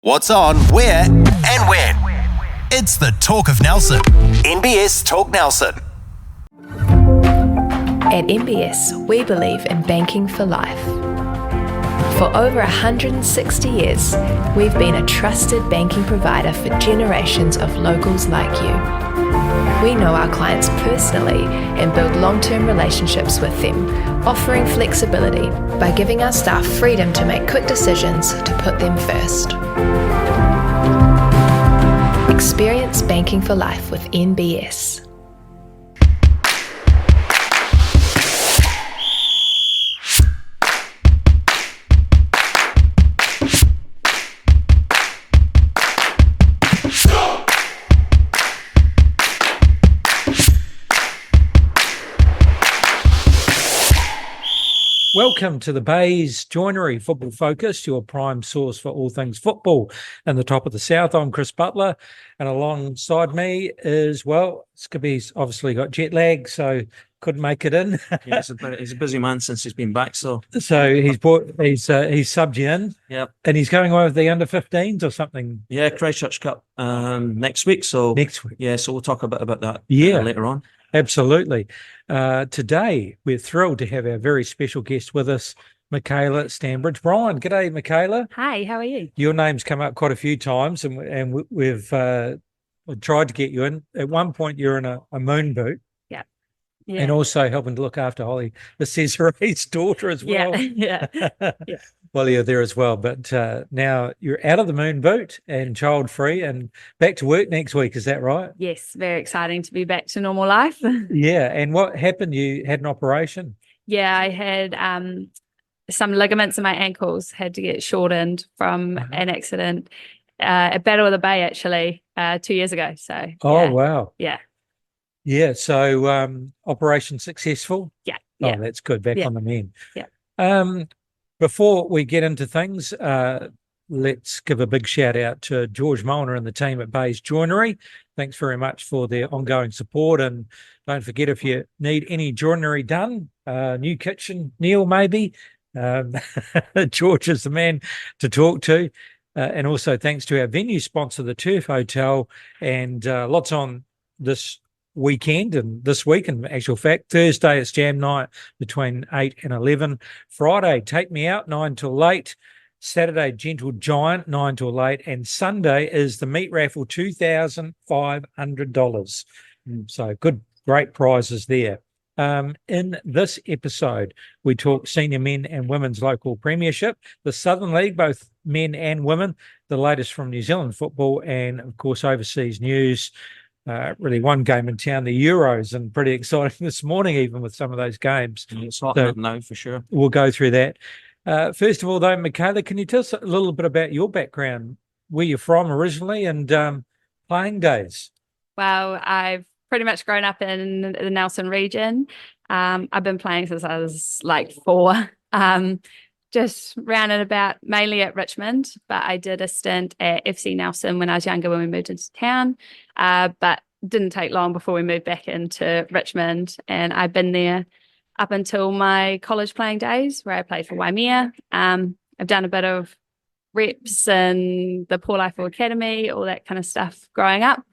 What's on, where, and when. It's the Talk of Nelson. NBS Talk Nelson. At NBS, we believe in banking for life. For over 160 years, we've been a trusted banking provider for generations of locals like you. We know our clients personally and build long-term relationships with them, offering flexibility by giving our staff freedom to make quick decisions to put them first. Experience banking for life with NBS. Welcome to the Bay's Joinery Football Focus, your prime source for all things football in the top of the south. I'm Chris Butler, and alongside me is, well, Skibby's obviously got jet lag, so couldn't make it in. Yeah, he's a busy man since he's been back. So he's subbed you in. Yep. And he's going away with the under-15s or something. Yeah, Christchurch Cup next week. So next week. Yeah, so we'll talk a bit about that later on. Absolutely. Today, we're thrilled to have our very special guest with us, Mikayla Stanbridge-Brien. G'day, Mikayla. Hi, how are you? Your name's come up quite a few times, and we've tried to get you in. At one point, you're in a moon boot. Yeah. And also helping to look after Holly, the Cesare's daughter as well. Yeah. Well, you're there as well. But now you're out of the moon boot and child-free and back to work next week. Is that right? Yes, very exciting to be back to normal life. Yeah. And what happened? You had an operation? Yeah, I had some ligaments in my ankles, had to get shortened from an accident at Battle of the Bay, actually, 2 years ago. So. Oh, wow. Yeah. Yeah. So operation successful? Yeah. Oh, that's good. Back on the mend. Yeah. Before we get into things, let's give a big shout out to George Molnar and the team at Bay's Joinery. Thanks very much for their ongoing support. And don't forget, if you need any joinery done, new kitchen, Neil maybe, George is the man to talk to. And also thanks to our venue sponsor, the Turf Hotel, and lots on this weekend and this week. In actual fact, Thursday it's jam night between 8 and 11. Friday, Take Me Out, 9 till 8. Saturday, Gentle Giant, 9 till 8. And Sunday is the meat raffle, $2,500. So great prizes there. In this episode, we talk senior men and women's local premiership, the Southern League, both men and women, the latest from New Zealand football, and of course overseas news. Really one game in town, the Euros, and pretty exciting this morning even with some of those games. It's hot up now for sure. We'll go through that. First of all, though, Mikayla, can you tell us a little bit about your background, where you're from originally, and playing days? Well, I've pretty much grown up in the Nelson region. I've been playing since I was like 4. Just round and about, mainly at Richmond, but I did a stint at FC Nelson when I was younger when we moved into town, but didn't take long before we moved back into Richmond, and I've been there up until my college playing days where I played for Waimea. I've done a bit of reps in the Paul Eiffel Academy, all that kind of stuff growing up.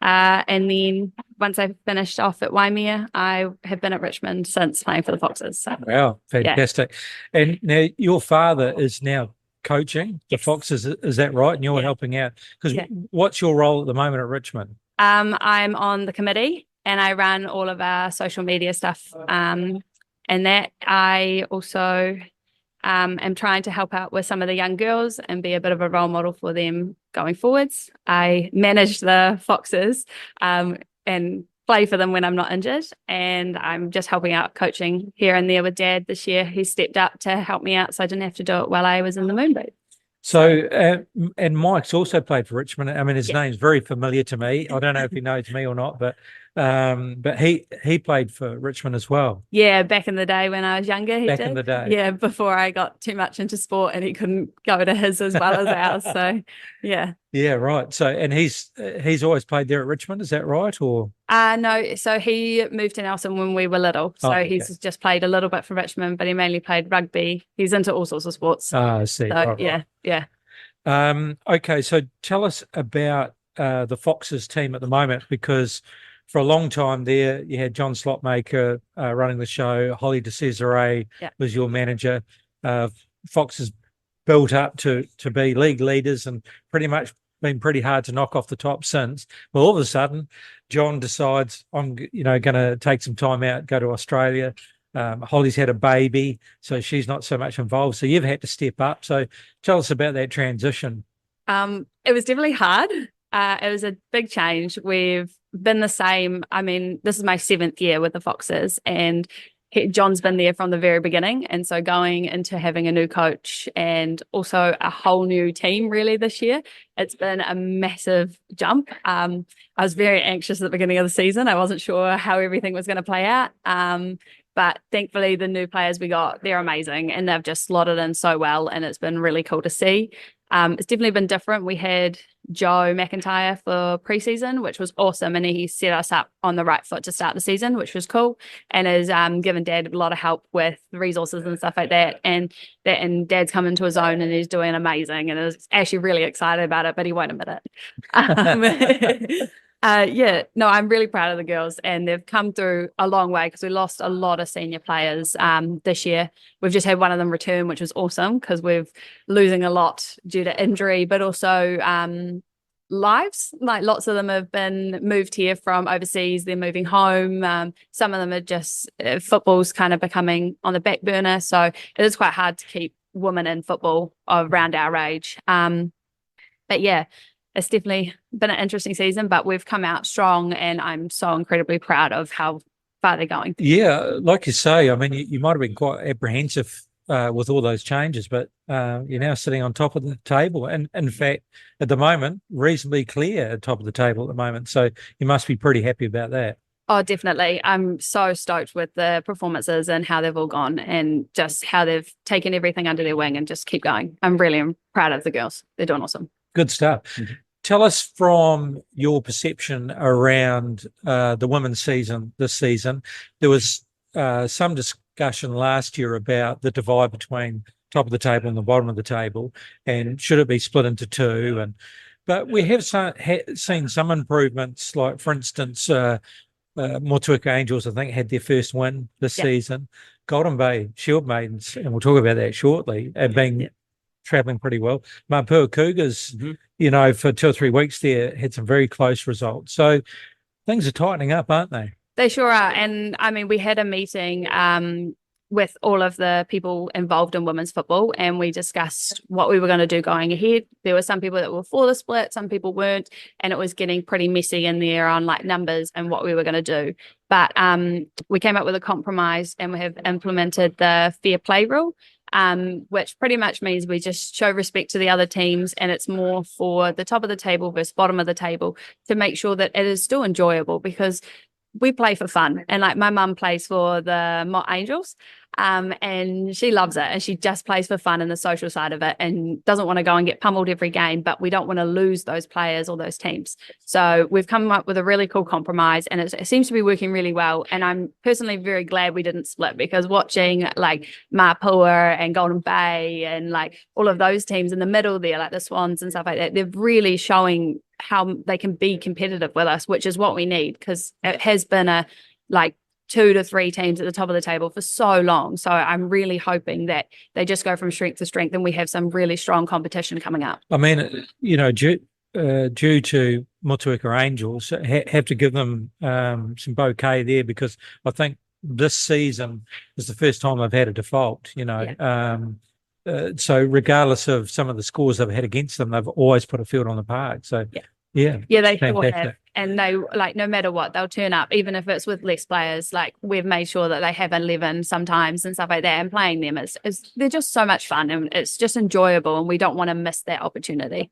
And then once I finished off at Waimea, I have been at Richmond since playing for the Foxes. So. Wow, fantastic. Yeah. And now your father is now coaching the Foxes, is that right? And you're helping out. Because what's your role at the moment at Richmond? I'm on the committee and I run all of our social media stuff. And that I also am trying to help out with some of the young girls and be a bit of a role model for them going forwards. I manage the Foxes and play for them when I'm not injured, and I'm just helping out coaching here and there with Dad this year. He stepped up to help me out so I didn't have to do it while I was in the moon boot. So, and Mike's also played for Richmond. I mean, his name's very familiar to me. I don't know if he knows me or not, but he played for Richmond as well. Yeah, back in the day when I was younger, he back did. in the day. Yeah, before I got too much into sport and he couldn't go to his as well as ours. So, yeah. Yeah, right. So, and he's always played there at Richmond, is that right? Or no, so he moved to Nelson when we were little. So he's just played a little bit for Richmond, but he mainly played rugby. He's into all sorts of sports. I see. So, right. Yeah. Okay, so tell us about the Foxes team at the moment, because for a long time there you had John Slotmaker running the show. Holly de Cesare was your manager. Foxes built up to be league leaders and pretty much been pretty hard to knock off the top since. Well, all of a sudden, John decides I'm going to take some time out, go to Australia. Holly's had a baby, so she's not so much involved. So you've had to step up. So tell us about that transition. It was definitely hard. It was a big change. We've been the same. I mean, this is my 7th year with the Foxes, and John's been there from the very beginning. And so going into having a new coach and also a whole new team really this year, it's been a massive jump. I was very anxious at the beginning of the season. I wasn't sure how everything was going to play out. But thankfully, the new players we got, they're amazing, and they've just slotted in so well, and it's been really cool to see. It's definitely been different. We had Joe McIntyre for preseason, which was awesome, and he set us up on the right foot to start the season, which was cool, and has given Dad a lot of help with resources and stuff like that. And Dad's come into his own, and he's doing amazing, and is actually really excited about it, but he won't admit it. I'm really proud of the girls, and they've come through a long way because we lost a lot of senior players this year. We've just had one of them return, which was awesome because we're losing a lot due to injury, but also lives. Like lots of them have been moved here from overseas. They're moving home. Some of them are just football's kind of becoming on the back burner. So it is quite hard to keep women in football around our age. But yeah, it's definitely been an interesting season, but we've come out strong, and I'm so incredibly proud of how far they're going. Yeah, like you say, I mean, you might have been quite apprehensive with all those changes, but you're now sitting on top of the table. And in fact, at the moment, reasonably clear at top of the table at the moment. So you must be pretty happy about that. Oh, definitely. I'm so stoked with the performances and how they've all gone and just how they've taken everything under their wing and just keep going. I'm really proud of the girls. They're doing awesome. Good stuff. Mm-hmm. Tell us from your perception around the women's season this season. There was some discussion last year about the divide between top of the table and the bottom of the table, and should it be split into two? But we have seen some improvements, like, for instance, Motueka Angels, I think, had their first win this season. Golden Bay Shield Maidens, and we'll talk about that shortly, have been travelling pretty well. Mapua Cougars, for 2 or 3 weeks there, had some very close results. So things are tightening up, aren't they? They sure are. And I mean, we had a meeting with all of the people involved in women's football, and we discussed what we were going to do going ahead. There were some people that were for the split, some people weren't, and it was getting pretty messy in there on like numbers and what we were going to do. But we came up with a compromise, and we have implemented the fair play rule, which pretty much means we just show respect to the other teams, and it's more for the top of the table versus bottom of the table to make sure that it is still enjoyable, because we play for fun. And like my mum plays for the Mott Angels, and she loves it, and she just plays for fun and the social side of it, and doesn't want to go and get pummeled every game, but we don't want to lose those players or those teams. So we've come up with a really cool compromise, and it seems to be working really well. And I'm personally very glad we didn't split, because watching like Mapua and Golden Bay and like all of those teams in the middle there, like the Swans and stuff like that, they're really showing how they can be competitive with us, which is what we need, because it has been a like 2 to 3 teams at the top of the table for so long. So I'm really hoping that they just go from strength to strength, and we have some really strong competition coming up. I mean, due to Motueka Angels, have to give them some bouquet there, because I think this season is the first time they've had a default, so regardless of some of the scores they've had against them, they've always put a field on the park. So yeah, they sure have. And they, like, no matter what, they'll turn up, even if it's with less players. Like, we've made sure that they have 11 sometimes and stuff like that, and playing them is they're just so much fun, and it's just enjoyable, and we don't want to miss that opportunity.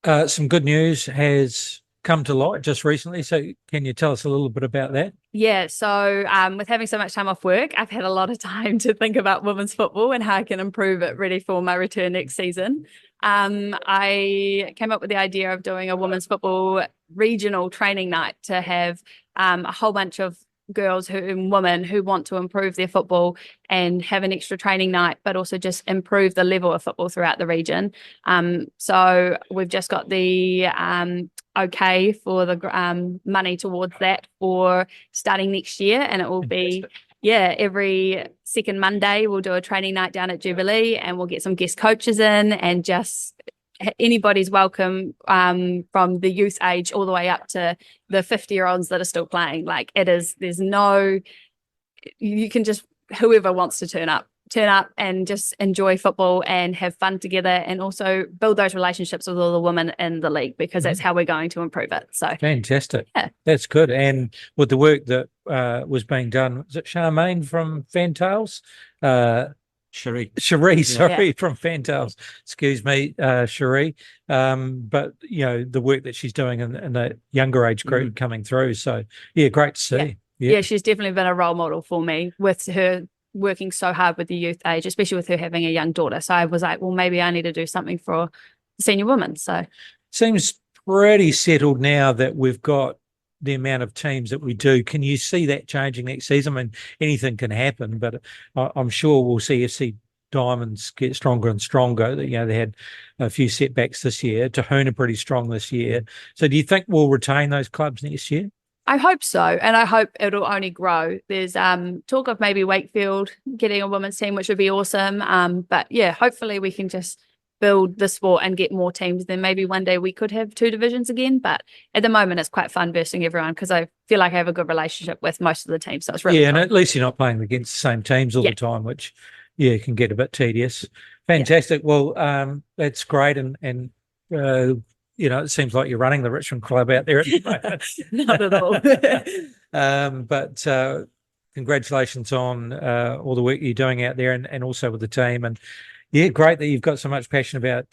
Some good news has come to light just recently. So can you tell us a little bit about that? Yeah, so with having so much time off work, I've had a lot of time to think about women's football and how I can improve it ready for my return next season. I came up with the idea of doing a women's football regional training night to have a whole bunch of girls and women who want to improve their football and have an extra training night, but also just improve the level of football throughout the region. So we've just got the okay for the money towards that for starting next year, and it will be every second Monday we'll do a training night down at Jubilee, and we'll get some guest coaches in, and just anybody's welcome from the youth age all the way up to the 50-year-olds that are still playing. Like, you can just, whoever wants to turn up and just enjoy football and have fun together, and also build those relationships with all the women in the league, because that's how we're going to improve it. So fantastic. That's good. And with the work that was being done, is it Charmaine from Fantails? Cherie, sorry, from Fantails. Excuse me, Cherie. But the work that she's doing in the younger age group coming through. So great to see. Yeah, she's definitely been a role model for me, with her working so hard with the youth age, especially with her having a young daughter. So I was like, well, maybe I need to do something for senior women. So seems pretty settled now that we've got the amount of teams that we do. Can you see that changing next season? I mean, anything can happen, but I'm sure we'll see FC Diamonds get stronger and stronger. They had a few setbacks this year. Tahuna pretty strong this year. So do you think we'll retain those clubs next year? I hope so, and I hope it'll only grow. There's talk of maybe Wakefield getting a women's team, which would be awesome. But yeah, hopefully we can just build the sport and get more teams. Then maybe one day we could have 2 divisions again. But at the moment, it's quite fun versing everyone, because I feel like I have a good relationship with most of the teams. So it's really and at least you're not playing against the same teams all the time, which can get a bit tedious. Fantastic. Well, that's great, and it seems like you're running the Richmond club out there at the moment. Not at all. But congratulations on all the work you're doing out there, and also with the team. And great that you've got so much passion about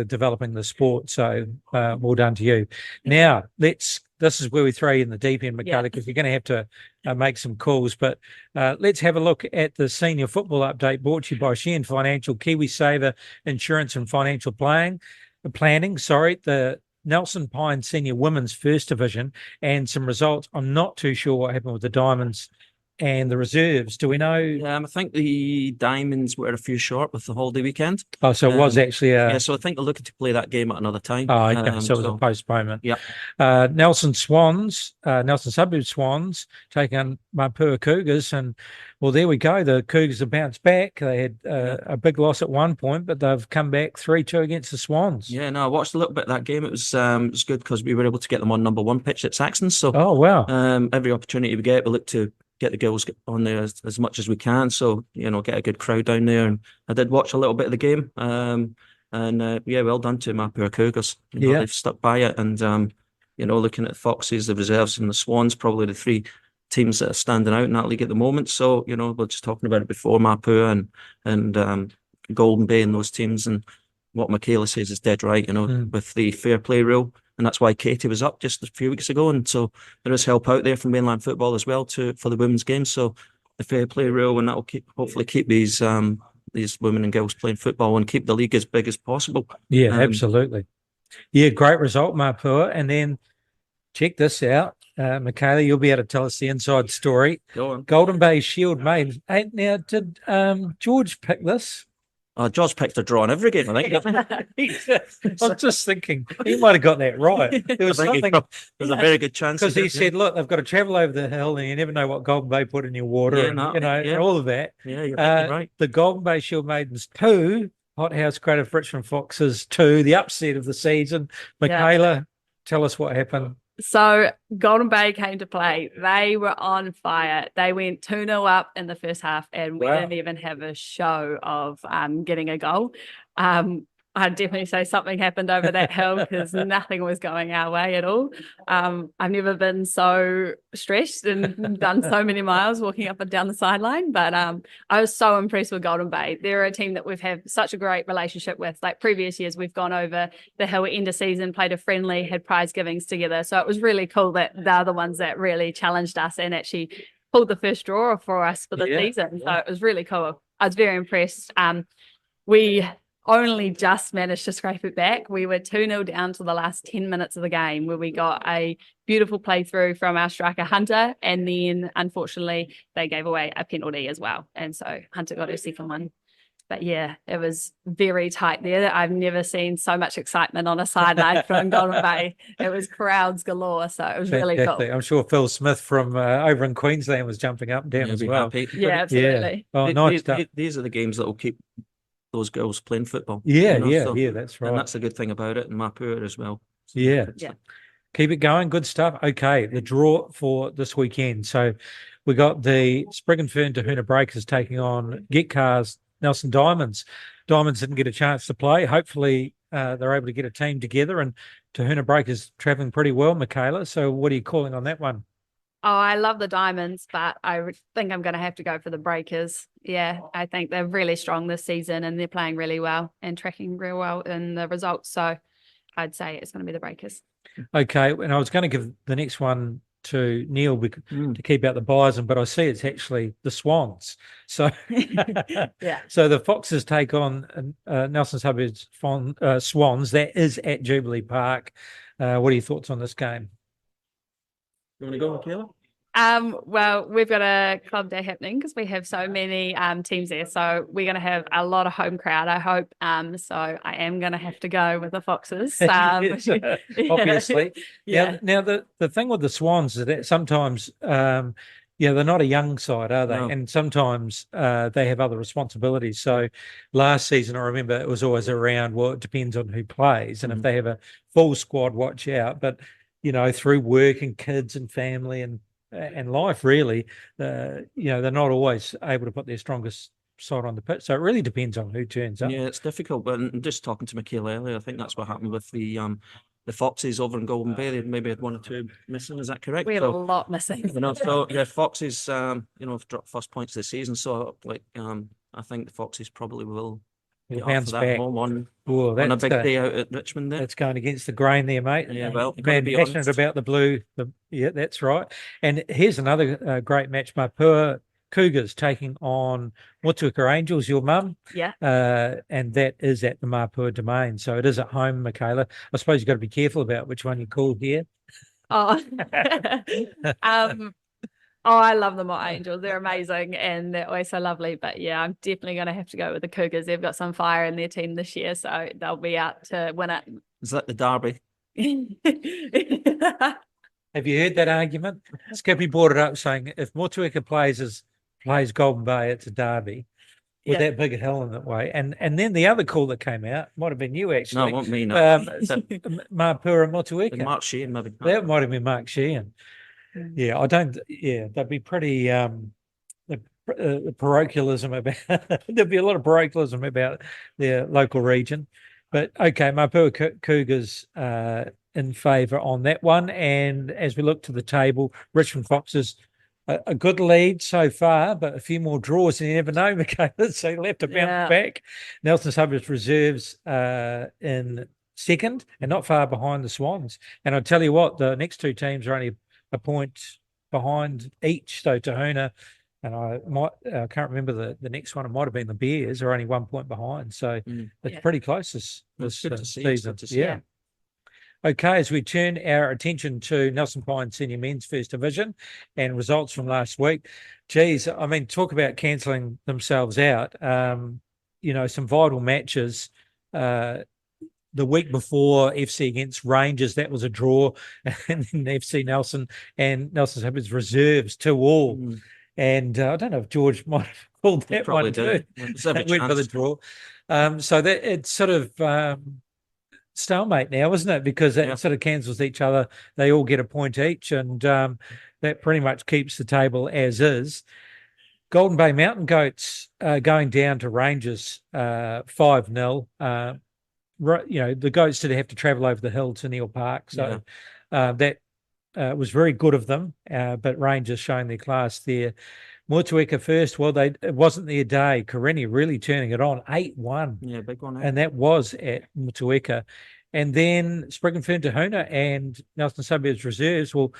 developing the sport. So well done to you. Now, this is where we throw you in the deep end, Mikayla, because you're going to have to make some calls. But let's have a look at the senior football update brought to you by Sheehan Financial, KiwiSaver Insurance and Financial Planning. The Nelson Pine Senior Women's First Division, and some results. I'm not too sure what happened with the Diamonds and the reserves. Do we know? I think the Diamonds were a few short with the holiday weekend. Oh, so it was actually so I think they're looking to play that game at another time. Oh, okay. So it was a postponement. Yeah. Nelson Suburb Swans taking on Mapua Cougars, and well, there we go. The Cougars have bounced back. They had a big loss at one point, but they've come back 3-2 against the Swans. Yeah, no, I watched a little bit of that game. It was good because we were able to get them on number 1 pitch at Saxon. So every opportunity we get, we look to get the girls on there as much as we can. So, get a good crowd down there. And I did watch a little bit of the game. Well done to Mapua Cougars. They've stuck by it. And, looking at the Foxes, the reserves and the Swans, probably the 3 teams that are standing out in that league at the moment. So, we're just talking about it before, Mapua and Golden Bay and those teams. And what Mikayla says is dead right, with the fair play rule. And that's why Katie was up just a few weeks ago. And so there is help out there from mainland football as well for the women's games. So the fair play rule, and that will hopefully keep these women and girls playing football and keep the league as big as possible. Yeah, absolutely. Yeah, great result, Mapua. And then check this out. Mikayla, you'll be able to tell us the inside story. Go on. Golden Bay Shield made. Now, did George pick this? George picked a draw in every game, I think. I was just thinking he might have got that right. There was something. There's a very good chance because he said, "Look, they've got to travel over the hill, and you never know what Golden Bay put in your water, and all of that." Yeah, you're right. The Golden Bay Shield Maidens 2, Hothouse Creative Richmond Foxes 2, the upset of the season. Mikayla, tell us what happened. So Golden Bay came to play. They were on fire. They went 2-0 up in the first half, and we didn't even have a show of getting a goal. I'd definitely say something happened over that hill because nothing was going our way at all. I've never been so stressed and done so many miles walking up and down the sideline, but I was so impressed with Golden Bay. They're a team that we've had such a great relationship with. Like previous years, we've gone over the hill at end of season, played a friendly, had prize givings together. So it was really cool that they're the ones that really challenged us and actually pulled the first draw for us for the season. So it was really cool. I was very impressed. We only just managed to scrape it back. We were 2-0 down to the last 10 minutes of the game, where we got a beautiful playthrough from our striker Hunter, and then unfortunately they gave away a penalty as well, and so Hunter got her second one. But yeah, it was very tight there. I've never seen so much excitement on a sideline from Golden Bay. It was crowds galore, so it was really cool. I'm sure Phil Smith from over in Queensland was jumping up and down as well. Happy. Yeah, absolutely. Yeah. Oh, nice stuff. These are the games that will keep those girls playing football. Yeah, that's right. And that's the good thing about it, and Mapua as well. So yeah. Keep it going. Good stuff. Okay, the draw for this weekend. So we got the Sprig and Fern Tahuna Breakers taking on Get Cars Nelson Diamonds. Diamonds didn't get a chance to play. Hopefully they're able to get a team together, and Tahuna Breakers travelling pretty well, Mikayla. So what are you calling on that one? Oh, I love the Diamonds, but I think I'm going to have to go for the Breakers. Yeah, I think they're really strong this season, and they're playing really well and tracking real well in the results. So I'd say it's going to be the Breakers. Okay, and I was going to give the next one to Neil to keep out the Bison, but I see it's actually the Swans. So, So the Foxes take on Nelson Suburbs Swans. That is at Jubilee Park. What are your thoughts on this game? You want to go, Mikayla? Well, we've got a club day happening because we have so many teams there. So we're going to have a lot of home crowd, I hope. So I am going to have to go with the Foxes. Obviously. Yeah. Now the thing with the Swans is that sometimes, they're not a young side, are they? No. And sometimes they have other responsibilities. So last season, I remember it was always around, well, it depends on who plays. And if they have a full squad, watch out. But, through work and kids and family and life, really, they're not always able to put their strongest side on the pitch. So it really depends on who turns up. Yeah, it's difficult. But just talking to Mikayla earlier, I think that's what happened with the Foxes over in Golden Bay. They maybe had 1 or 2 missing. Is that correct? We have a lot missing. Foxes, have dropped first points this season. So I think the Foxes probably will. Bounce back. On a big day out at Richmond there. That's going against the grain there, mate. Yeah, well, passionate about the blue. Yeah, that's right. And here's another great match. Mapua Cougars taking on Motueka Angels, your mum. Yeah. And that is at the Mapua Domain. So it is at home, Mikayla. I suppose you've got to be careful about which one you call here. Oh. Oh, I love the Mott Angels. They're amazing and they're always so lovely. But yeah, I'm definitely going to have to go with the Cougars. They've got some fire in their team this year, so they'll be out to win it. Is that the derby? Have you heard that argument? Skippy brought it up saying if Motueka plays Golden Bay, it's a derby. With that big hill in that way. And then the other call that came out might have been you, actually. No, it wasn't me, no. Mapua Motueka. Mark Sheehan, maybe. That might have been Mark Sheehan. Yeah, they'd be pretty parochialism about there'd be a lot of parochialism about their local region. But okay, Mapua Cougars in favour on that one. And as we look to the table, Richmond Foxes a good lead so far, but a few more draws and you never know, Mikayla. So you'll have to bounce back. Nelson Suburbs Reserves in second and not far behind the Swans. And I'll tell you what, the next two teams are only a point behind each. So Tahuna, and I can't remember the next one. It might have been the Bears, are only 1 point behind. So it's pretty close this season. Yeah. Okay, as we turn our attention to Nelson Pine Senior Men's First Division and results from last week, geez, I mean, talk about cancelling themselves out. Some vital matches. The week before, FC against Rangers, that was a draw, and then FC Nelson and Nelson Suburbs Reserves 2-2. And I don't know if George might have called that one too. Went for the draw. So that it's sort of stalemate now, isn't it? Because that sort of cancels each other. They all get a point each, and that pretty much keeps the table as is. Golden Bay Mountain Goats going down to Rangers 5-0. The Goats did have to travel over the hill to Neil Park, so that was very good of them. But Rangers showing their class there. Motueka first. Well, it wasn't their day. Karenni really turning it on, 8-1. Yeah, big one. And that was at Motueka. And then Sprig and Fern Tahuna and Nelson Suburbs Reserves. Well,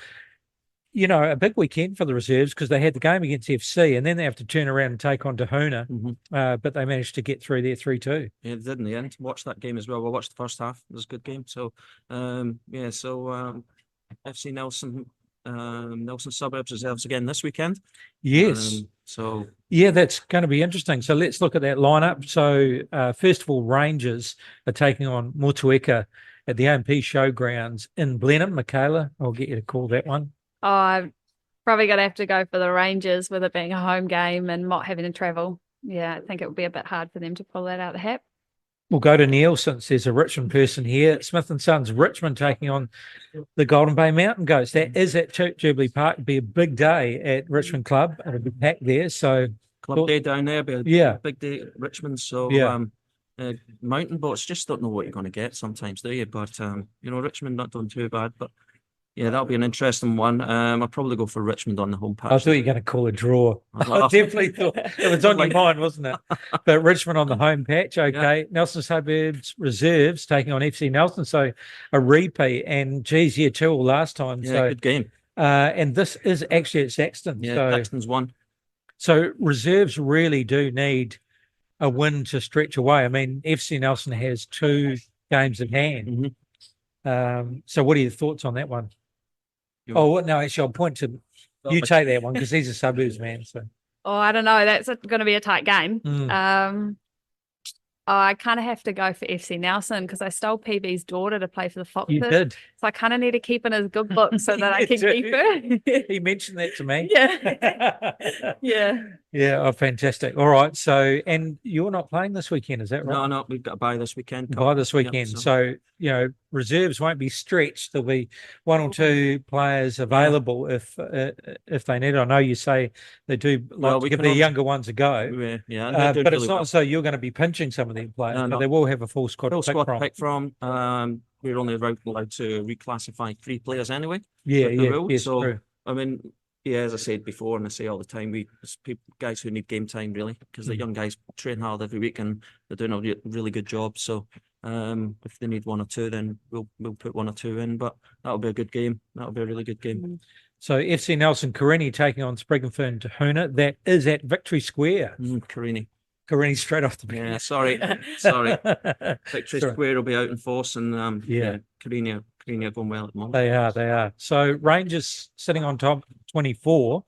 a big weekend for the reserves because they had the game against FC and then they have to turn around and take on Tahuna. But they managed to get through there 3-2. Yeah, they did in the end. Watched that game as well. We watched the first half. It was a good game. So, FC Nelson Suburbs reserves again this weekend. Yes. That's going to be interesting. So let's look at that lineup. So first of all, Rangers are taking on Motueka at the AMP Showgrounds in Blenheim. Mikayla, I'll get you to call that one. Oh, I'm probably going to have to go for the Rangers with it being a home game and not having to travel. Yeah, I think it would be a bit hard for them to pull that out of the hat. We'll go to Neil since there's a Richmond person here. Smith & Sons Richmond taking on the Golden Bay Mountain Goats. That is at Jubilee Park. It'll be a big day at Richmond Club. It'll be packed there. So Club day down there. Be a big day at Richmond. So mountain boats, just don't know what you're going to get sometimes, do you? But Richmond not doing too bad. But yeah, that'll be an interesting one. I'll probably go for Richmond on the home patch. I thought you were going to call a draw. I definitely thought it was on your mind, wasn't it? But Richmond on the home patch, okay. Yeah. Nelson Suburbs Reserves taking on FC Nelson, so a repeat. And geez, 2-2 last time. Yeah, so good game. And this is actually at Saxton. Yeah, so, Saxton's won. So Reserves really do need a win to stretch away. I mean, FC Nelson has 2 games in hand. So what are your thoughts on that one? No, actually, I'll point to you. Take that one because he's a Suburbs man. So, I don't know. That's going to be a tight game. I kind of have to go for FC Nelson because I stole PB's daughter to play for the Foxes. You did. So I kind of need to keep in his good books so that I can keep her. He mentioned that to me. Yeah. Yeah. Oh, fantastic. All right. So, and you're not playing this weekend, is that right? No, we've got a bye this weekend. So, reserves won't be stretched. There'll be 1 or 2 players available if they need it. I know you say they do like to give their younger ones a go. Yeah. But it's not so you're going to be pinching some of them players. But they will have a full squad to pick from. We're only allowed to reclassify 3 players anyway. Yes, so, true. I mean, as I said before, and I say all the time, it's guys who need game time really, because the young guys train hard every week and they're doing a really good job. So if they need 1 or 2, then we'll put 1 or 2 in. But that'll be a good game. That'll be a really good game. So FC Nelson Karini taking on Sprigganfern Tahuna. That is at Victory Square. Karini straight off the bench. Yeah, sorry. Victory Square will be out in force, and Karini are going well at the moment. They are. So Rangers sitting on top, 24.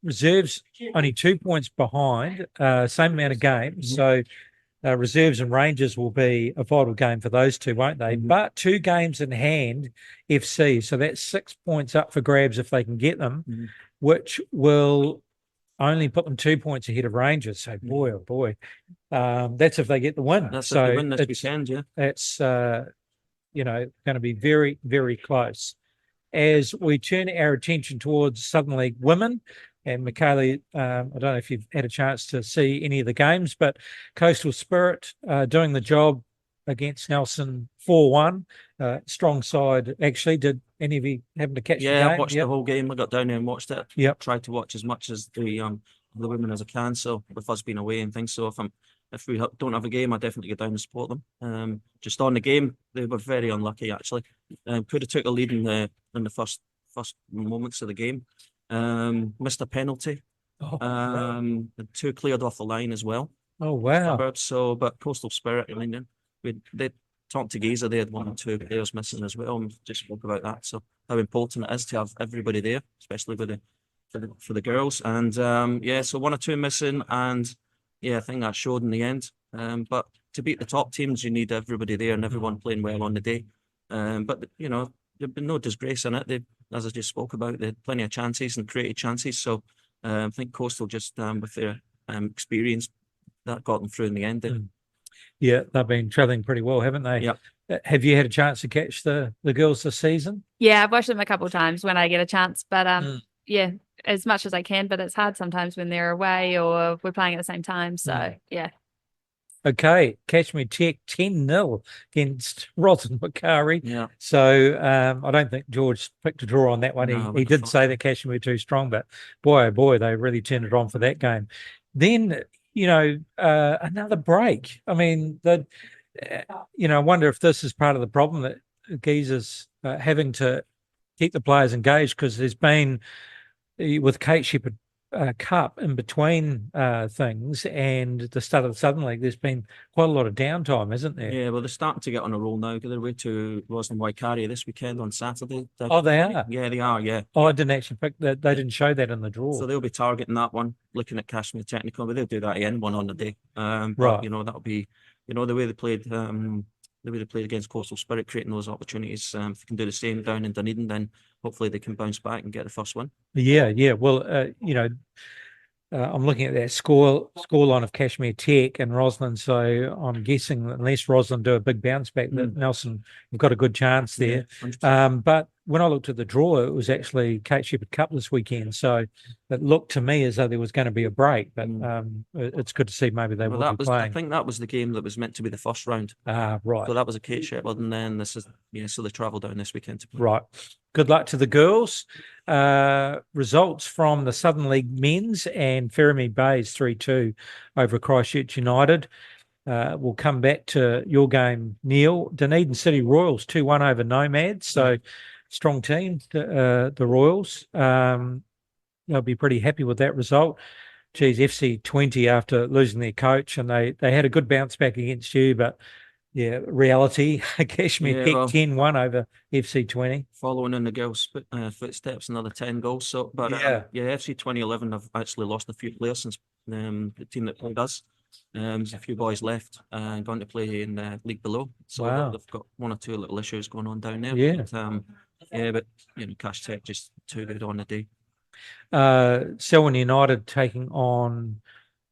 Reserves only 2 points behind. Same amount of games. So Reserves and Rangers will be a vital game for those 2, won't they? But 2 games in hand, FC. So that's 6 points up for grabs if they can get them, which will only put them 2 points ahead of Rangers. So boy, oh boy, that's if they get the win. That's if they win this weekend. Yeah, that's going to be very, very close. As we turn our attention towards Southern League Women, and Mikayla, I don't know if you've had a chance to see any of the games, but Coastal Spirit doing the job against Nelson 4-1. Strong side, actually. Did any of you happen to catch the game? Yeah, I watched the whole game. I got down there and watched it. Yep. Tried to watch as much as the women as I can. So with us being away and things, so if we don't have a game, I definitely get down and support them. Just on the game, they were very unlucky actually. Could have took a lead in the first moments of the game. Missed a penalty. The 2 cleared off the line as well. Oh wow! So, but Coastal Spirit, I mean, they talked to Giza. They had 1 or 2 players missing as well. And just spoke about that. So how important it is to have everybody there, especially for the girls. And so 1 or 2 missing, and I think that showed in the end. But to beat the top teams, you need everybody there and everyone playing well on the day. But there've been no disgrace in it. They, as I just spoke about, they had plenty of chances and created chances. So I think Coastal just with their experience that got them through in the end. Yeah, they've been travelling pretty well, haven't they? Yeah. Have you had a chance to catch the girls this season? Yeah, I've watched them a couple of times when I get a chance, but as much as I can. But it's hard sometimes when they're away or we're playing at the same time. So yeah. Okay, Kashmir Tech 10-0 against Roslyn Macari. Yeah. So I don't think George picked a draw on that one. No, he did say that Kashmir were too strong, but boy, oh boy, they really turned it on for that game. Then, another break. I mean, I wonder if this is part of the problem that Giza's having to keep the players engaged, because there's been, with Kate Shepherd Cup in between things and the start of the Southern League, there's been quite a lot of downtime, isn't there? Yeah, well, they're starting to get on a roll now. They're away to Roslyn Waikaria this weekend on Saturday. Oh, they are? Yeah, they are, yeah. Oh, I didn't actually pick that. They didn't show that in the draw. So they'll be targeting that one, looking at Kashmir Technical, but they'll do that again, one on the day. Right. But, that'll be, the way they played, against Coastal Spirit, creating those opportunities. If they can do the same down in Dunedin, then hopefully they can bounce back and get the first win. Yeah. Well, I'm looking at that scoreline of Kashmir Tech and Roslyn, so I'm guessing unless Roslyn do a big bounce back, that Nelson have got a good chance there. Yeah, but when I looked at the draw, it was actually Kate Shepherd Cup this weekend, so it looked to me as though there was going to be a break. But it's good to see maybe they will be playing. I think that was the game that was meant to be the first round. Right. So that was a Kate Shepherd, and then this is so they travel down this weekend to play. Right. Good luck to the girls. Results from the Southern League men's, and Ferriby Bays 3-2 over Christchurch United. We'll come back to your game, Neil. Dunedin City Royals 2-1 over Nomads. So strong team, the Royals. They'll be pretty happy with that result. Geez, FC 20 after losing their coach, and they had a good bounce back against you, but yeah, reality. Kashmir Tech 10-1 over FC 20. Following in the girls' footsteps, another 10 goals. So, but FC 2011 have actually lost a few players since the team that played us. There's a few boys left and going to play in the league below. So they've got one or two little issues going on down there. Yeah. But Cash Tech just too good on the day. Selwyn United taking on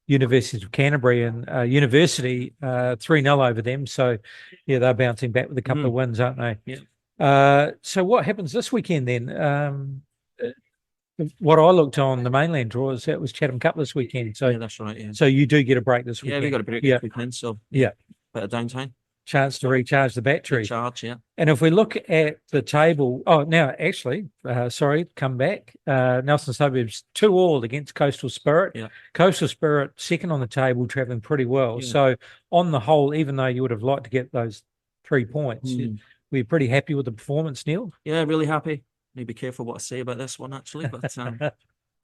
University of Canterbury, and University 3-0 over them. So, yeah, they're bouncing back with a couple of wins, aren't they? Yeah. So what happens this weekend then? What I looked on the mainland draw is that was Chatham Cup this weekend. So yeah, that's right. Yeah. So you do get a break this weekend. Yeah, we got a break this weekend. So yeah, bit of downtime. Chance to recharge the battery. Recharge, yeah. And if we look at the table, come back. Nelson Suburbs 2-2 against Coastal Spirit. Yeah. Coastal Spirit second on the table, travelling pretty well. Yeah. So on the whole, even though you would have liked to get those 3 points, we're pretty happy with the performance, Neil. Yeah, really happy. Need to be careful what I say about this one actually, but so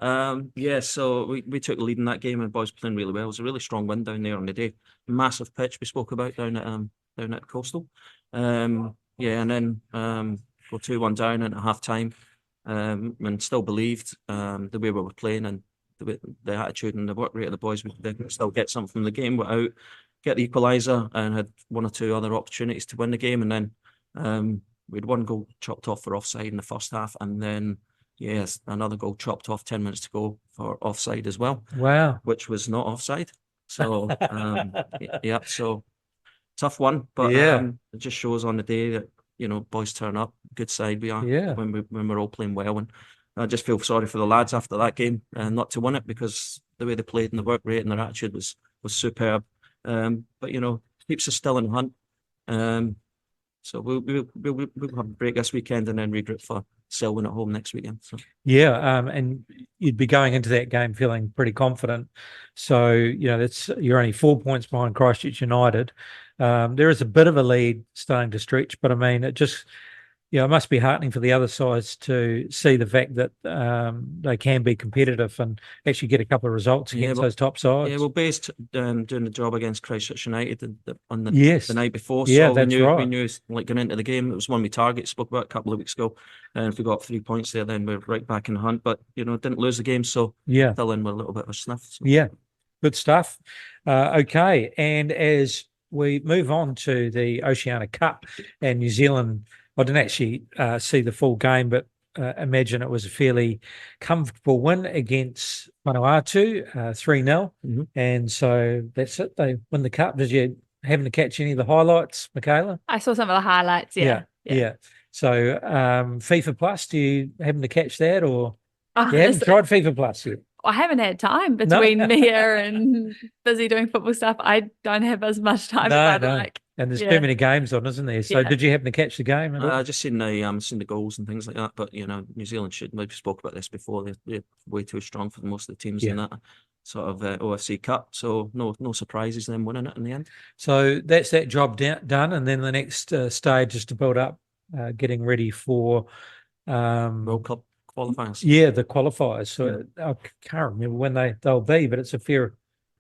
we took the lead in that game, and boys playing really well. It was a really strong win down there on the day. Massive pitch we spoke about down at Coastal. And then go 2-1 down at half time, and still believed the way we were playing and the attitude and the work rate of the boys. They could still get something from the game without get the equaliser, and had one or two other opportunities to win the game. And then we had one goal chopped off for offside in the first half, and then another goal chopped off 10 minutes to go for offside as well. Wow. Which was not offside. So so tough one, but it just shows on the day that boys turn up, good side we are when we're all playing well. And I just feel sorry for the lads after that game and not to win it, because the way they played and the work rate and their attitude was superb. But keeps us still in the hunt. So we'll have a break this weekend and then regroup for Selwyn at home next weekend. So. And you'd be going into that game feeling pretty confident. So you're only 4 points behind Christchurch United. There is a bit of a lead starting to stretch, but I mean, it just it must be heartening for the other sides to see the fact that they can be competitive and actually get a couple of results against those top sides. Yeah, well, based doing the job against Christchurch United on the night before. So we knew like going into the game, it was one we spoke about a couple of weeks ago. And if we got 3 points there, then we're right back in the hunt. But, didn't lose the game, so still in with a little bit of a sniff. So. Yeah, good stuff. Okay, and as we move on to the Oceania Cup and New Zealand, I didn't actually see the full game, but imagine it was a fairly comfortable win against Vanuatu, 3-0. And so that's it. They win the cup. Did you happen to catch any of the highlights, Mikayla? I saw some of the highlights, yeah. So FIFA Plus, do you happen to catch that, or you haven't tried FIFA Plus yet? I haven't had time between Mia and busy doing football stuff. I don't have as much time as I'd like. And there's too many games on, isn't there? So did you happen to catch the game? I just seen the goals and things like that. But New Zealand we've spoke about this before. They're way too strong for most of the teams in that sort of OFC Cup. So no surprises them winning it in the end. So that's that job done, and then the next stage is to build up, getting ready for World Cup qualifiers. Yeah, the qualifiers. So I can't remember when they'll be, but it's a fair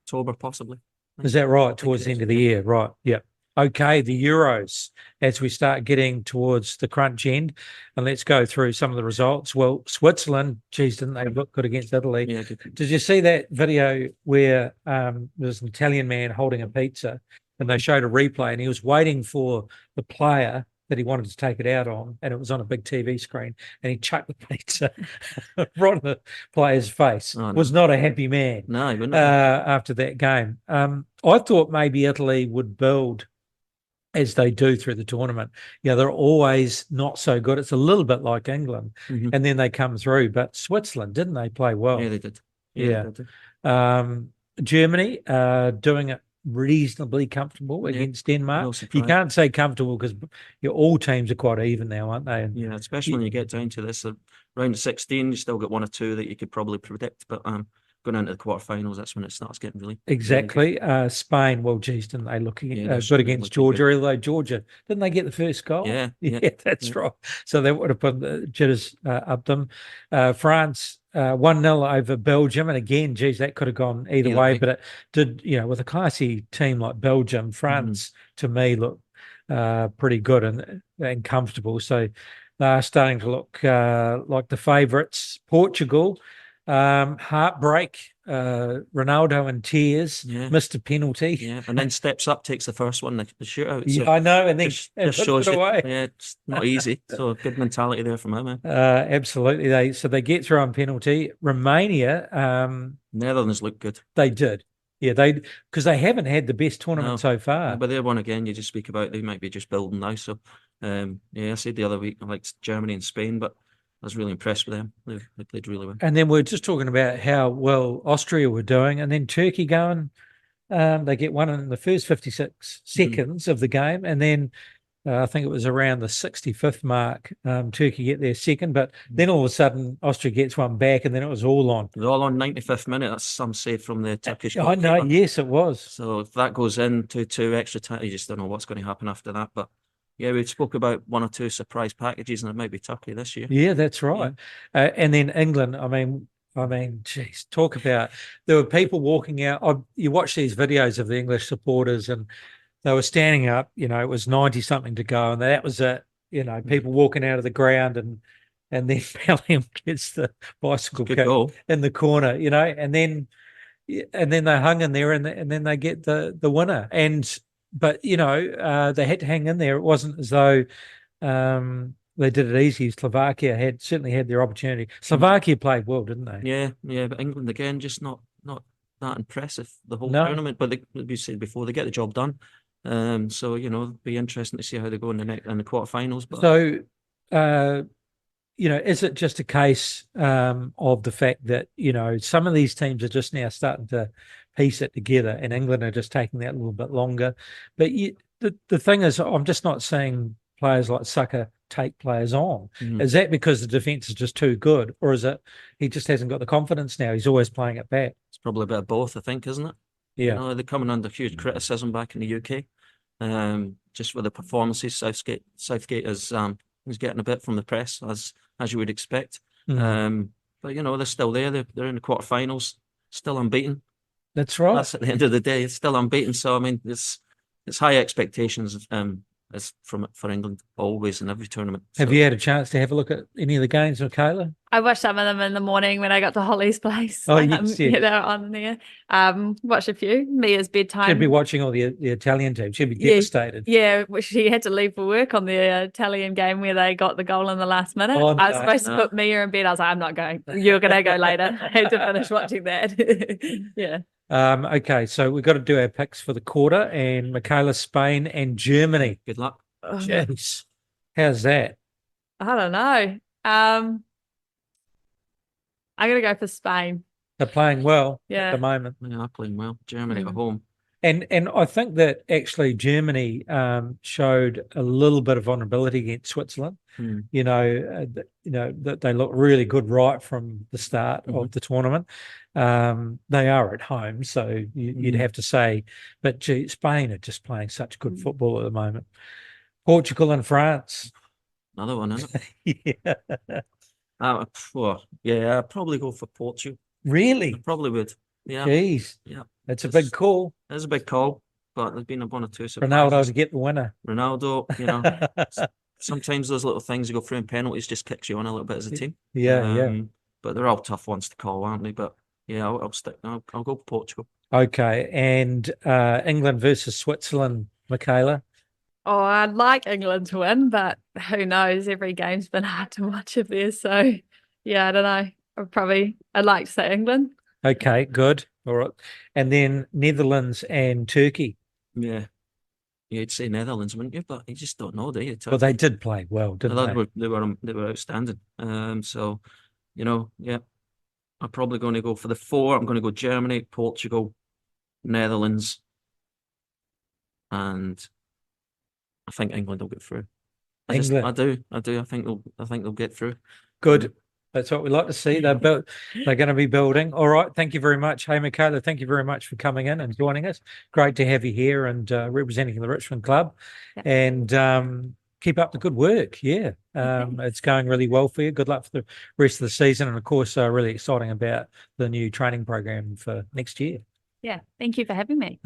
October possibly. Is that right? Towards the end of the year, right? Yep. Okay, the Euros, as we start getting towards the crunch end, and let's go through some of the results. Well, Switzerland, geez, didn't they look good against Italy? Yeah, good. Did you see that video where there's an Italian man holding a pizza, and they showed a replay, and he was waiting for the player that he wanted to take it out on, and it was on a big TV screen, and he chucked the pizza right in the player's face. Oh, no. Was not a happy man. No, he wouldn't after that game. I thought maybe Italy would build as they do through the tournament. Yeah, they're always not so good. It's a little bit like England, and then they come through. But Switzerland, didn't they play well? Yeah, they did. Yeah. They did. Germany doing it reasonably comfortable against Denmark. No You can't say comfortable because all teams are quite even now, aren't they? Yeah, especially when you get down to this round of 16, you still got one or two that you could probably predict, but going into the quarterfinals, that's when it starts getting really exactly. Really Spain, well, geez, didn't they look good against Georgia? Although Georgia, didn't they get the first goal? Yeah, that's right. So that would have put the jitters up them. France 1-0 over Belgium, and again, geez, that could have gone either way. But it did, with a classy team like Belgium, France to me looked pretty good and comfortable. So they're starting to look like the favourites. Portugal. Heartbreak, Ronaldo in tears, missed a penalty. Yeah, and then steps up, takes the first one, the shootout. So I know, and then just shows it away. Yeah, it's not easy. So good mentality there from him. Absolutely. They get through on penalty. Romania, Netherlands look good. They did. Yeah, because they haven't had the best tournament so far. But they're one again. You just speak about they might be just building now. So I said the other week I liked Germany and Spain, but I was really impressed with them. They played really well. And then we're just talking about how well Austria were doing, and then Turkey going. They get one in the first 56 seconds of the game, and then I think it was around the 65th mark. Turkey get their second, but then all of a sudden Austria gets one back, and then it was all on. It was all on 95th minute. That's some save from the Turkish. I know. Yes, it was. So if that goes in to 2 extra time, you just don't know what's going to happen after that, but. Yeah, we spoke about 1 or 2 surprise packages, and it might be Turkey this year. Yeah, that's right. Yeah. And then England. I mean, geez, talk about there were people walking out. You watch these videos of the English supporters, and they were standing up. It was 90 something to go, and that was it. People walking out of the ground, and then Bellingham gets the bicycle kick in the corner. And then they hung in there, and then they get the winner. But, they had to hang in there. It wasn't as though they did it easy. Slovakia certainly had their opportunity. Slovakia played well, didn't they? Yeah. But England, again, just not that impressive the whole tournament. But like we said before, they get the job done. So, it'll be interesting to see how they go in the quarterfinals. But... So, is it just a case of the fact that, some of these teams are just now starting to piece it together, and England are just taking that a little bit longer? But the thing is, I'm just not seeing players like Saka take players on. Is that because the defence is just too good, or is it he just hasn't got the confidence now? He's always playing it back. It's probably a bit of both, I think, isn't it? Yeah. They're coming under huge criticism back in the UK, just with the performances. Southgate is getting a bit from the press, as you would expect. But they're still there. They're in the quarterfinals, still unbeaten. That's right. That's at the end of the day. It's still unbeaten. So I mean, it's high expectations. For England always in every tournament. Have you had a chance to have a look at any of the games, Mikayla? I watched some of them in the morning when I got to Holly's place. Oh, yes. They're on there. Watched a few. Mia's bedtime. She'd be watching all the Italian team. She'd be devastated. Yeah, she had to leave for work on the Italian game where they got the goal in the last minute. Oh, no, I was supposed to put Mia in bed. I was like, I'm not going. You're going to go later. I had to finish watching that. Yeah. Okay, so we've got to do our picks for the quarter, and Mikayla, Spain and Germany. Good luck. Jeez. How's that? I don't know. I'm going to go for Spain. They're playing well at the moment. They are playing well. Germany at home. And I think that actually Germany showed a little bit of vulnerability against Switzerland. That they look really good right from the start of the tournament. They are at home, so you'd have to say. But Spain are just playing such good football at the moment. Portugal and France. Another one, isn't it? Yeah. Yeah, I'd probably go for Portugal. Really? I probably would. Yeah. Jeez. Yeah. It's a big call. It's a big call, but there's been one or two surprises. Ronaldo to get the winner. Ronaldo, sometimes those little things you go through in penalties just kicks you on a little bit as a team. Yeah. But they're all tough ones to call, aren't they? But yeah, I'll stick. I'll go Portugal. Okay, and England versus Switzerland, Mikayla. Oh, I'd like England to win, but who knows? Every game's been hard to watch of theirs. So, yeah, I don't know. I'd like to say England. Okay, good. All right. And then Netherlands and Turkey. Yeah. You'd say Netherlands, wouldn't you? But you just don't know, do you? Well, they did play well, didn't they? They were outstanding. So, yeah. I'm probably going to go for the 4. I'm going to go Germany, Portugal, Netherlands, and I think England will get through. I do. I think they'll get through. Good. That's what we like to see. They're going to be building. All right. Thank you very much. Hey, Mikayla, thank you very much for coming in and joining us. Great to have you here and representing the Richmond Club. Yeah. And keep up the good work. Yeah. It's going really well for you. Good luck for the rest of the season. And of course, really exciting about the new training program for next year. Yeah. Thank you for having me.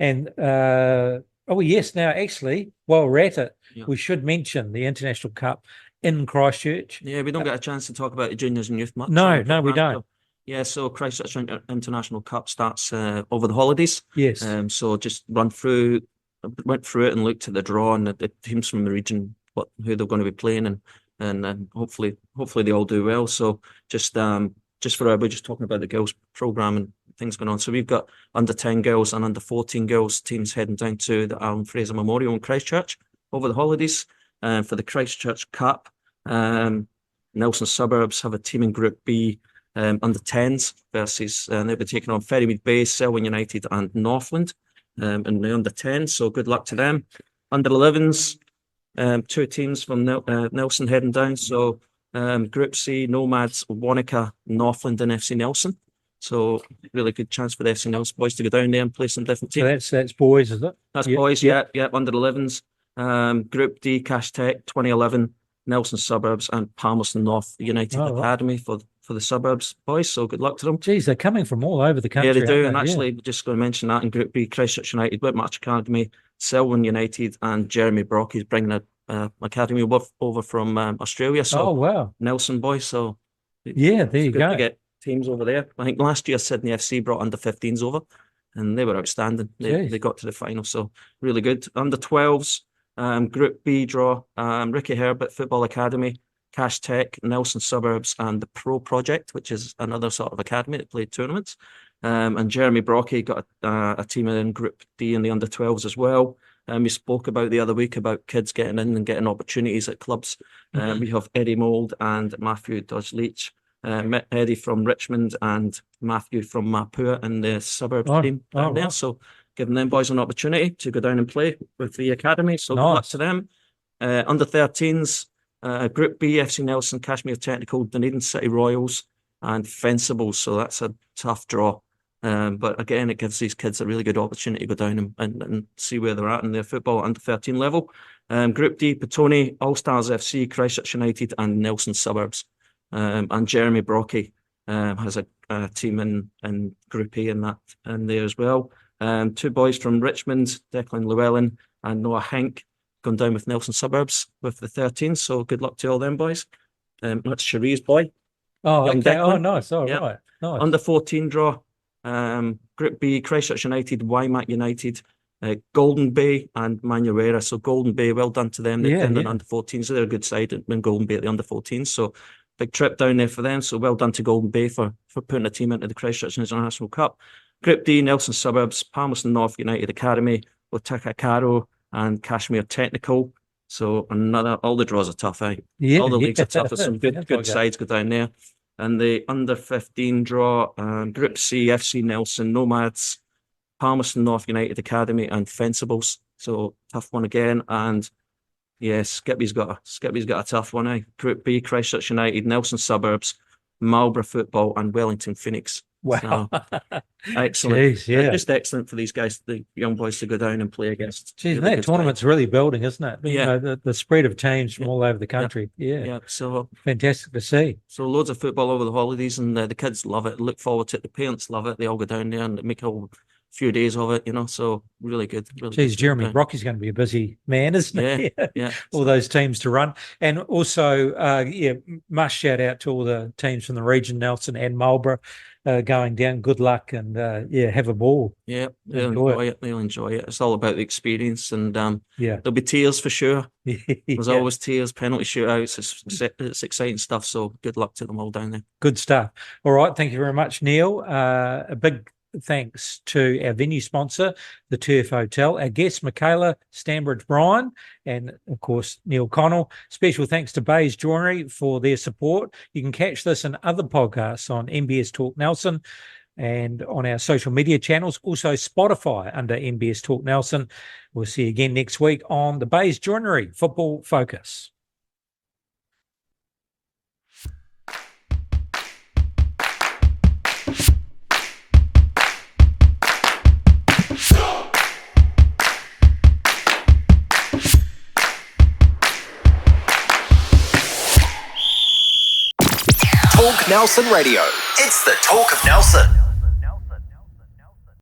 And yes. Now, actually, while we're at it, we should mention the International Cup in Christchurch. Yeah, we don't get a chance to talk about the juniors and youth much. No, we don't. So Christchurch International Cup starts over the holidays. Yes. So just went through it and looked at the draw and the teams from the region, who they're going to be playing, and hopefully they all do well. So just we're just talking about the girls program and things going on. So we've got under 10 girls and under 14 girls teams heading down to the Alan Fraser Memorial in Christchurch over the holidays. For the Christchurch Cup, Nelson Suburbs have a team in Group B, under 10s versus they'll be taking on Ferrymead Bay, Selwyn United and Northland in the under 10s, so good luck to them. Under 11s, 2 teams from Nelson heading down, so Group C, Nomads, Wanaka, Northland and FC Nelson. So really good chance for the FC Nelson boys to go down there and play some different teams. So that's boys, is it? That's boys, yeah, under 11s. Group D, Cash Tech, 2011, Nelson Suburbs and Palmerston North United Academy for the Suburbs boys. So good luck to them. Geez, they're coming from all over the country. Yeah, they do. And actually, just going to mention that in Group B, Christchurch United, Whitmarsh Academy, Selwyn United, and Jeremy Brock is bringing a academy over from Australia. So Nelson boys. So yeah, there you go. To get teams over there. I think last year Sydney FC brought under 15s over, and they were outstanding. They got to the final, so really good. Under 12s. Group B draw, Ricky Herbert Football Academy, Cash Tech, Nelson Suburbs, and the Pro Project, which is another sort of academy that played tournaments. And Jeremy Brocky got a team in Group D in the under 12s as well. We spoke about the other week about kids getting in and getting opportunities at clubs. We have Eddie Mould and Matthew Dodge-Leach. Eddie from Richmond and Matthew from Mapua in the Suburbs team down there. So giving them boys an opportunity to go down and play with the academy. So good luck to them. Under 13s, Group B, FC Nelson, Kashmir Technical, Dunedin City Royals, and Fencibles. So that's a tough draw. But again, it gives these kids a really good opportunity to go down and see where they're at in their football under 13 level. Group D, Petone, All Stars FC, Christchurch United, and Nelson Suburbs. And Jeremy Brocky has a team in Group A in there as well. 2 boys from Richmond, Declan Llewellyn and Noah Hink, gone down with Nelson Suburbs with the 13s. So good luck to all them boys. That's Cherie's boy. Oh, okay. Declan. Oh, nice. Oh, yeah. Right. Nice. Under 14 draw. Group B, Christchurch United, Waimak United, Golden Bay and Manuera. So Golden Bay, well done to them. They're in under 14s. So they're a good side in Golden Bay at the under 14s. So big trip down there for them. So well done to Golden Bay for putting a team into the Christchurch International Cup. Group D, Nelson Suburbs, Palmerston North United Academy, Otaka Karo and Kashmir Technical. So all the draws are tough, eh? Yeah, all the leagues are tough. There's some good sides go down there. And the under 15 draw, Group C, FC Nelson, Nomads, Palmerston North United Academy and Fencibles. So tough one again. And yeah, Skippy's got a tough one, eh? Group B, Christchurch United, Nelson Suburbs, Marlborough Football and Wellington Phoenix. Wow. So, excellent. Jeez, yeah. Just excellent for these guys, the young boys, to go down and play against. Geez, that tournament's really building, isn't it? Yeah. The spread of teams from all over the country. Yeah. So fantastic to see. So loads of football over the holidays, and the kids love it. Look forward to it. The parents love it. They all go down there and make a few days of it, so really good. Really Jeremy Brocky's going to be a busy man, isn't he? Yeah. All those teams to run. And also, must shout out to all the teams from the region, Nelson and Marlborough, going down. Good luck and, have a ball. Yeah, they'll enjoy it. They'll enjoy it. It's all about the experience, and there'll be tears for sure. There's always tears, penalty shootouts. It's exciting stuff, so good luck to them all down there. Good stuff. All right, thank you very much, Neil. A big thanks to our venue sponsor, the Turf Hotel, our guest, Mikayla Stanbridge-Brien, and of course, Neil Connell. Special thanks to Bays Joinery for their support. You can catch this and other podcasts on MBS Talk Nelson and on our social media channels, also Spotify under MBS Talk Nelson. We'll see you again next week on the Bays Joinery Football Focus. Talk Nelson Radio. It's the Talk of Nelson.